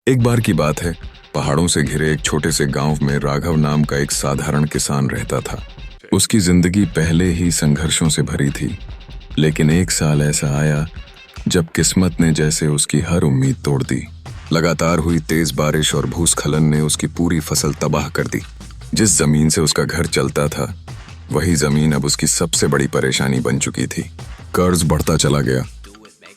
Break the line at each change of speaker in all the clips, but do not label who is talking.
एक बार की बात है, पहाड़ों से घिरे एक छोटे से गांव में राघव नाम का एक साधारण किसान रहता था। उसकी जिंदगी पहले ही संघर्षों से भरी थी, लेकिन एक साल ऐसा आया जब किस्मत ने जैसे उसकी हर उम्मीद तोड़ दी। लगातार हुई तेज बारिश और भूस्खलन ने उसकी पूरी फसल तबाह कर दी। जिस जमीन से उसका घर चलता था, वही जमीन अब उसकी सबसे बड़ी परेशानी बन चुकी थी। कर्ज बढ़ता चला गया,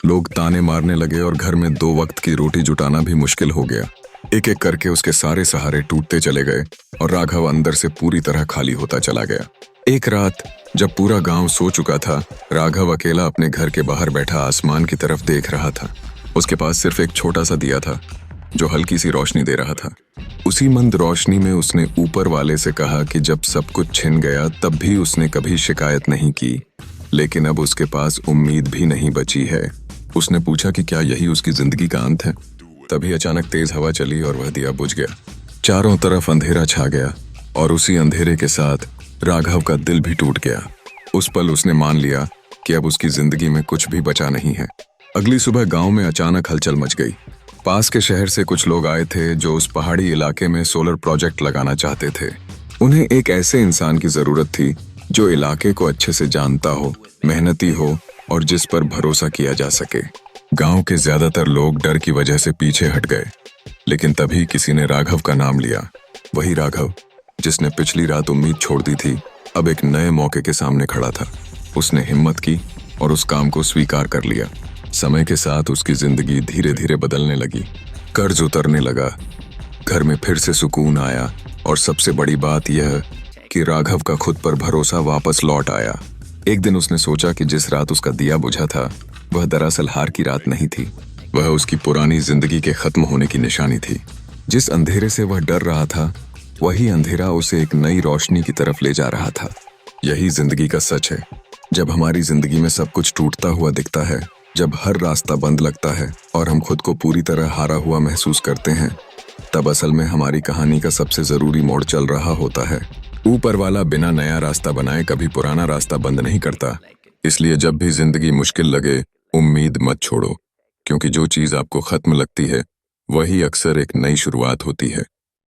लोग ताने मारने लगे और घर में 2 वक्त की रोटी जुटाना भी मुश्किल हो गया। एक एक करके उसके सारे सहारे टूटते चले गए और राघव अंदर से पूरी तरह खाली होता चला गया। एक रात जब पूरा गांव सो चुका था, राघव अकेला अपने घर के बाहर बैठा आसमान की तरफ देख रहा था। उसके पास सिर्फ एक छोटा सा दिया था जो हल्की सी रोशनी दे रहा था। उसी मंद रोशनी में उसने ऊपर वाले से कहा कि जब सब कुछ छिन गया तब भी उसने कभी शिकायत नहीं की, लेकिन अब उसके पास उम्मीद भी नहीं बची है। उसने पूछा कि क्या यही उसकी जिंदगी का अंत है। तभी अचानक तेज हवा चली और वह दिया बुझ गया। चारों तरफ अंधेरा छा गया और उसी अंधेरे के साथ राघव का दिल भी टूट गया। उस पल उसने मान लिया कि अब उसकी जिंदगी में कुछ भी बचा नहीं है। अगली सुबह गांव में अचानक हलचल मच गई। पास के शहर से कुछ लोग आए थे जो उस पहाड़ी इलाके में सोलर प्रोजेक्ट लगाना चाहते थे। उन्हें एक ऐसे इंसान की जरूरत थी जो इलाके को अच्छे से जानता हो, मेहनती हो और जिस पर भरोसा किया जा सके। गांव के ज्यादातर लोग डर की वजह से पीछे हट गए, लेकिन तभी किसी ने राघव का नाम लिया। वही राघव जिसने पिछली रात उम्मीद छोड़ दी थी, अब एक नए मौके के सामने खड़ा था। उसने हिम्मत की और उस काम को स्वीकार कर लिया। समय के साथ उसकी जिंदगी धीरे धीरे बदलने लगी। कर्ज उतरने लगा, घर में फिर से सुकून आया और सबसे बड़ी बात यह कि राघव का खुद पर भरोसा वापस लौट आया। एक दिन उसने सोचा कि जिस रात उसका दिया बुझा था, वह दरअसल हार की रात नहीं थी। वह उसकी पुरानी जिंदगी के खत्म होने की निशानी थी। जिस अंधेरे से वह डर रहा था, वही अंधेरा उसे एक नई रोशनी की तरफ ले जा रहा था। यही जिंदगी का सच है। जब हमारी जिंदगी में सब कुछ टूटता हुआ दिखता है, जब हर रास्ता बंद लगता है और हम खुद को पूरी तरह हारा हुआ महसूस करते हैं, तब असल में हमारी कहानी का सबसे जरूरी मोड़ चल रहा होता है। ऊपर वाला बिना नया रास्ता बनाए कभी पुराना रास्ता बंद नहीं करता। इसलिए जब भी जिंदगी मुश्किल लगे, उम्मीद मत छोड़ो, क्योंकि जो चीज आपको खत्म लगती है, वही अक्सर एक नई शुरुआत होती है।